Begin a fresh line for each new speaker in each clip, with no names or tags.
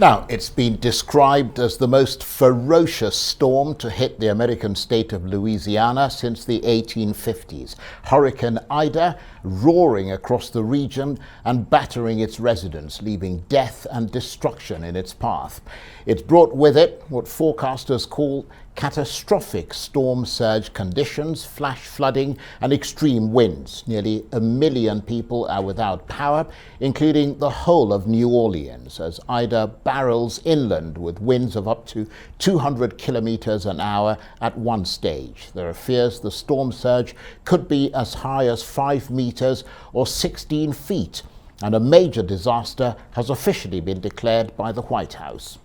Now, it's been described as the most ferocious storm to hit the American state of Louisiana since the 1850s. Hurricane Ida roaring across the region and battering its residents, leaving death and destruction in its path. It's brought with it what forecasters call catastrophic storm surge conditions, flash flooding and extreme winds. Nearly 1 million people are without power, including the whole of New Orleans, as Ida barrels inland with winds of up to 200 kilometers an hour at one stage. There are fears the storm surge could be as high as 5 meters or 16 feet, and a major disaster has officially been declared by the White House.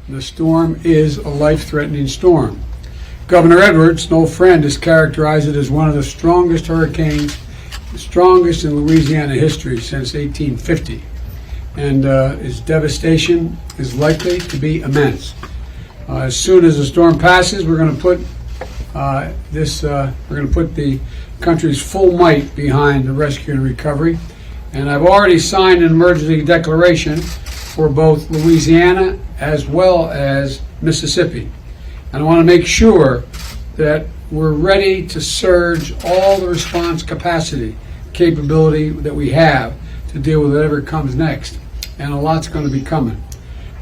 The storm is a life-threatening storm. Governor Edwards, an old friend, has characterized it as one of the strongest hurricanes, the strongest in Louisiana history since 1850. And its devastation is likely to be immense. As soon as the storm passes, we're going to put the country's full might behind the rescue and recovery. And I've already signed an emergency declaration for both Louisiana as well as Mississippi. And I want to make sure that we're ready to surge all the response capability that we have to deal with whatever comes next. And a lot's going to be coming.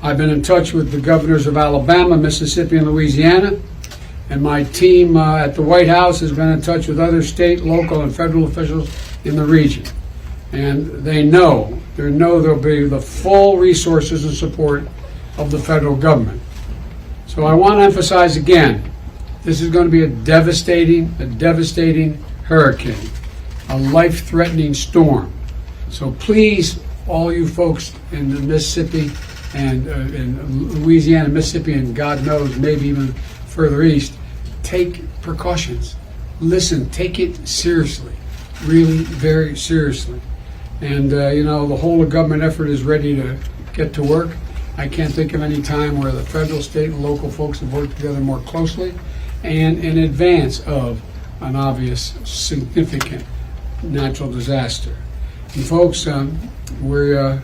I've been in touch with the governors of Alabama, Mississippi, and Louisiana. And my team at the White House has been in touch with other state, local, and federal officials in the region. And they know there'll be the full resources and support of the federal government. So I want to emphasize again, this is going to be a devastating hurricane, a life-threatening storm. So please, all you folks in the Mississippi and in Louisiana, Mississippi, and God knows, maybe even further east, take precautions. Listen, take it seriously, really very seriously. And, the whole of government effort is ready to get to work. I can't think of any time where the federal, state, and local folks have worked together more closely and in advance of an obvious, significant natural disaster. And folks, we're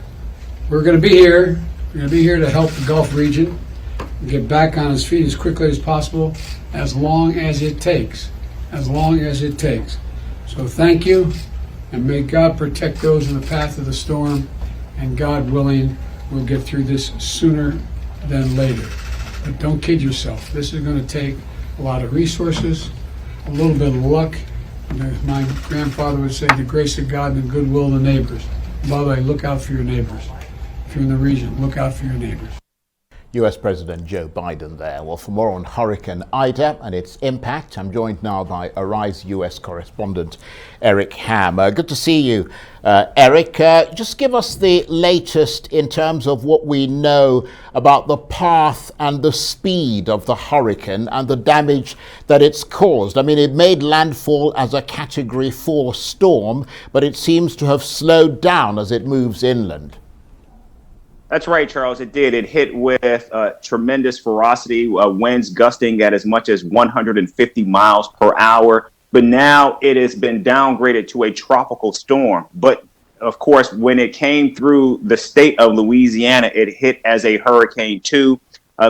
going to be here. We're going to be here to help the Gulf region get back on its feet as quickly as possible, as long as it takes. So thank you. And may God protect those in the path of the storm, and God willing, we'll get through this sooner than later. But don't kid yourself. This is going to take a lot of resources, a little bit of luck, and as my grandfather would say, the grace of God and the goodwill of the neighbors. And by the way, look out for your neighbors. If you're in the region, look out for your neighbors.
US President Joe Biden there. Well, for more on Hurricane Ida and its impact, I'm joined now by Arise US correspondent Eric Ham. Good to see you, Eric. Just give us the latest in terms of what we know about the path and the speed of the hurricane and the damage that it's caused. I mean, it made landfall as a Category 4 storm, but it seems to have slowed down as it moves inland.
That's right, Charles. It did. It hit with tremendous ferocity, winds gusting at as much as 150 miles per hour. But now it has been downgraded to a tropical storm. But of course, when it came through the state of Louisiana, it hit as a Hurricane 2,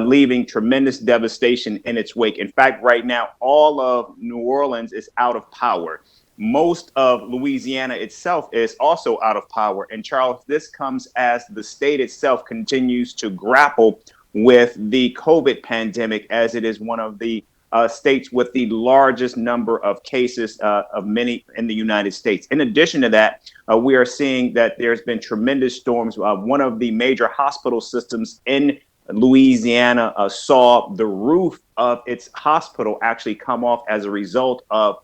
leaving tremendous devastation in its wake. In fact, right now, all of New Orleans is out of power. Most of Louisiana itself is also out of power. And Charles, this comes as the state itself continues to grapple with the COVID pandemic, as it is one of the states with the largest number of cases of many in the United States. In addition to that, we are seeing that there's been tremendous storms. One of the major hospital systems in Louisiana saw the roof of its hospital actually come off as a result of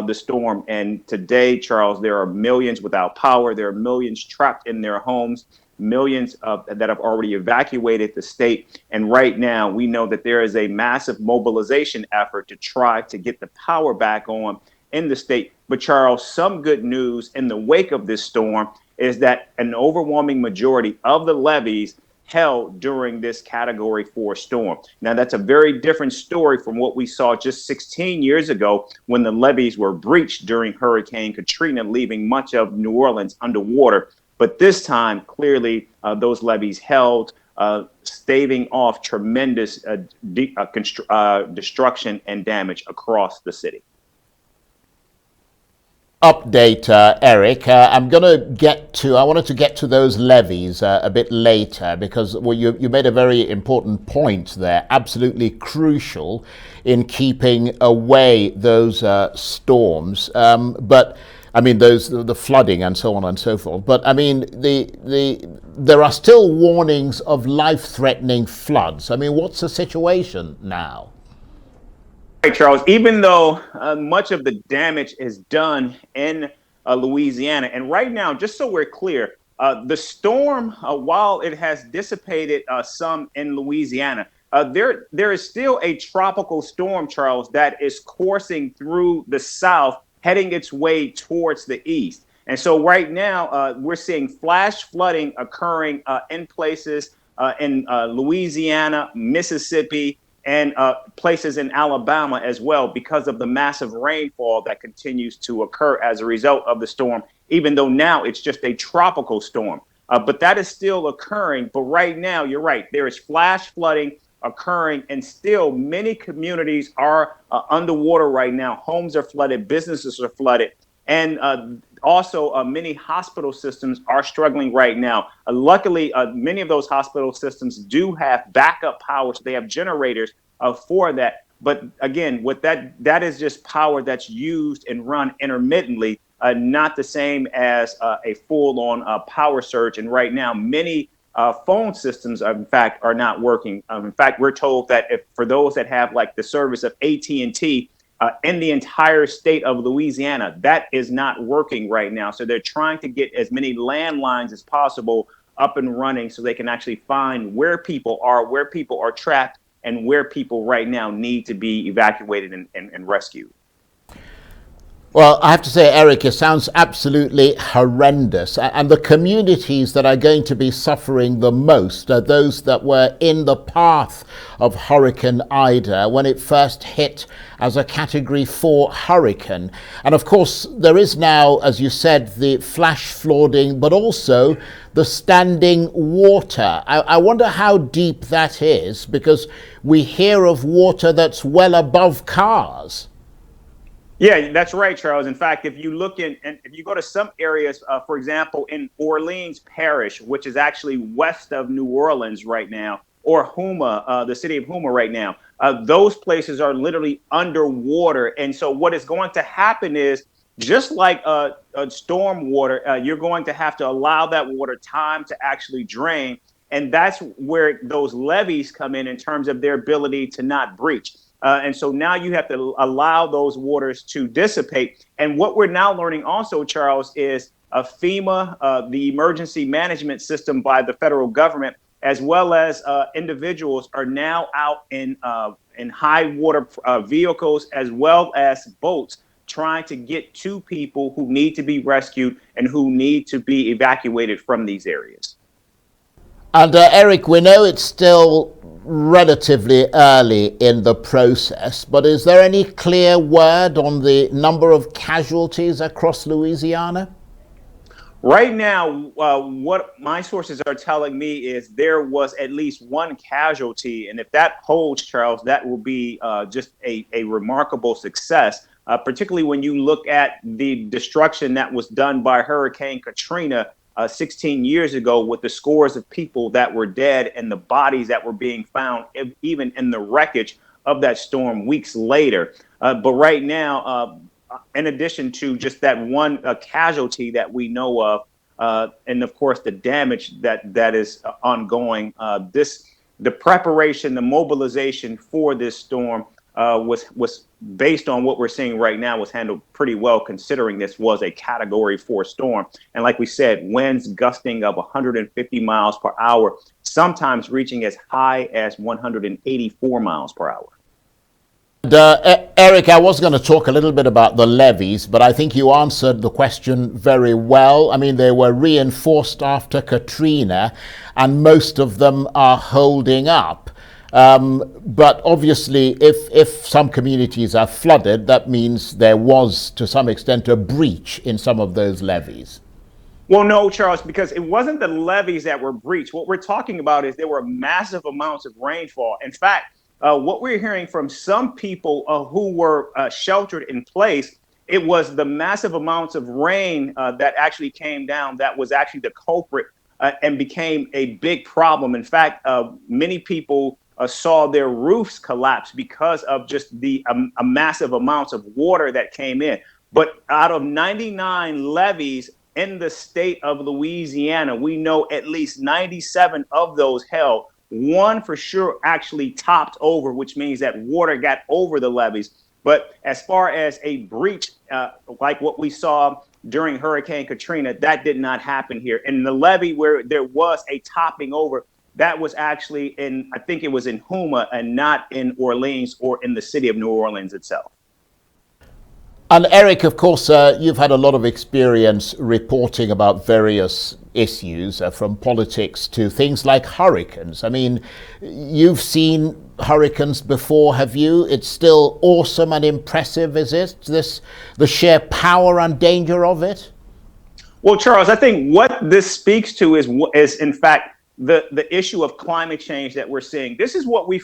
the storm. And today, Charles, there are millions without power. There are millions trapped in their homes, millions that have already evacuated the state. And right now, we know that there is a massive mobilization effort to try to get the power back on in the state. But Charles, some good news in the wake of this storm is that an overwhelming majority of the levees held during this Category 4 storm. Now, that's a very different story from what we saw just 16 years ago when the levees were breached during Hurricane Katrina, leaving much of New Orleans underwater. But this time, clearly, those levees held, staving off tremendous destruction and damage across the city.
Update, Eric. I wanted to get to those levees a bit later because you made a very important point there, absolutely crucial in keeping away those storms. But I mean, the flooding and so on and so forth. But I mean, there are still warnings of life-threatening floods. I mean, what's the situation now?
Right, Charles, even though much of the damage is done in Louisiana, and right now, just so we're clear, the storm, while it has dissipated some in Louisiana, there is still a tropical storm, Charles, that is coursing through the South, heading its way towards the east. And so right now, we're seeing flash flooding occurring in places in Louisiana, Mississippi, and places in Alabama as well because of the massive rainfall that continues to occur as a result of the storm, even though now it's just a tropical storm. But that is still occurring. But right now, you're right, there is flash flooding occurring, and still many communities are underwater right now. Homes are flooded, businesses are flooded, and also many hospital systems are struggling right now. Luckily, many of those hospital systems do have backup power, so they have generators for that. But again, with that is just power that's used and run intermittently, not the same as a full-on power surge. And right now, many phone systems, in fact, are not working. In fact, we're told that for those that have like the service of AT&T, in the entire state of Louisiana, that is not working right now. So they're trying to get as many landlines as possible up and running so they can actually find where people are trapped, and where people right now need to be evacuated and rescued.
Well, I have to say, Eric, it sounds absolutely horrendous. And the communities that are going to be suffering the most are those that were in the path of Hurricane Ida when it first hit as a Category 4 hurricane. And of course, there is now, as you said, the flash flooding, but also the standing water. I wonder how deep that is, because we hear of water that's well above cars.
Yeah, that's right, Charles. In fact, if you look and if you go to some areas, for example, in Orleans Parish, which is actually west of New Orleans right now, or Houma, the city of Houma right now, those places are literally underwater. And so what is going to happen is, just like storm water, you're going to have to allow that water time to actually drain. And that's where those levees come in terms of their ability to not breach. And so now you have to allow those waters to dissipate. And what we're now learning also, Charles, is FEMA, the emergency management system by the federal government, as well as individuals are now out in high water vehicles as well as boats, trying to get to people who need to be rescued and who need to be evacuated from these areas.
And Eric, we know it's still relatively early in the process, but is there any clear word on the number of casualties across Louisiana?
Right now, what my sources are telling me is there was at least one casualty. And if that holds, Charles, that will be just a remarkable success, particularly when you look at the destruction that was done by Hurricane Katrina 16 years ago, with the scores of people that were dead and the bodies that were being found, even in the wreckage of that storm weeks later. But right now, in addition to just that one casualty that we know of, and of course the damage that is ongoing, the preparation, the mobilization for this storm was based on what we're seeing right now, was handled pretty well, considering this was a Category 4 storm. And like we said, winds gusting of 150 miles per hour, sometimes reaching as high as 184 miles per hour.
Eric, I was going to talk a little bit about the levees, but I think you answered the question very well. I mean, they were reinforced after Katrina, and most of them are holding up. But obviously, if some communities are flooded, that means there was, to some extent, a breach in some of those levees.
Well, no, Charles, because it wasn't the levees that were breached. What we're talking about is there were massive amounts of rainfall. In fact, what we're hearing from some people who were sheltered in place, it was the massive amounts of rain that actually came down that was actually the culprit and became a big problem. In fact, many people saw their roofs collapse because of just the massive amounts of water that came in. But out of 99 levees in the state of Louisiana, we know at least 97 of those held. One for sure actually topped over, which means that water got over the levees. But as far as a breach, like what we saw during Hurricane Katrina, that did not happen here. And the levee where there was a topping over, that was actually in, I think it was in Houma and not in Orleans or in the city of New Orleans itself.
And Eric, of course, you've had a lot of experience reporting about various issues, from politics to things like hurricanes. I mean, you've seen hurricanes before, have you? It's still awesome and impressive, is it? The sheer power and danger of it?
Well, Charles, I think what this speaks to is in fact the issue of climate change that we're seeing. This is what we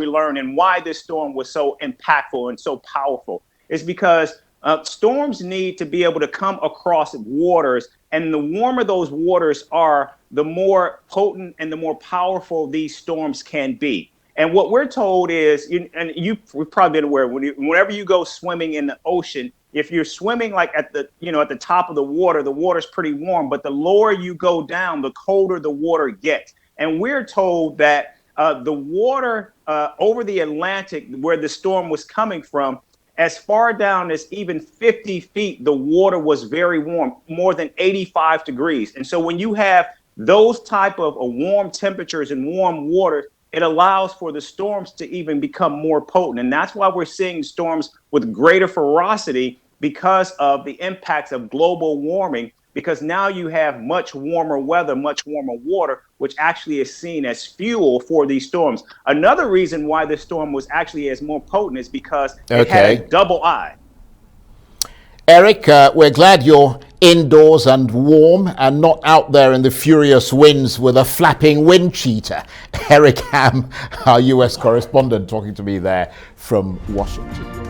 learned, and why this storm was so impactful and so powerful is because storms need to be able to come across waters, and the warmer those waters are, the more potent and the more powerful these storms can be. And what we're told is, we've probably been aware, whenever you go swimming in the ocean, if you're swimming like at the top of the water's pretty warm, but the lower you go down, the colder the water gets. And we're told that the water over the Atlantic, where the storm was coming from, as far down as even 50 feet, the water was very warm, more than 85 degrees. And so when you have those type of warm temperatures and warm water, it allows for the storms to even become more potent. And that's why we're seeing storms with greater ferocity, because of the impacts of global warming, because now you have much warmer weather, much warmer water, which actually is seen as fuel for these storms. Another reason why this storm was actually as more potent is because it had a double eye.
Eric, we're glad you're indoors and warm and not out there in the furious winds with a flapping wind cheater. Eric Ham, our US correspondent, talking to me there from Washington.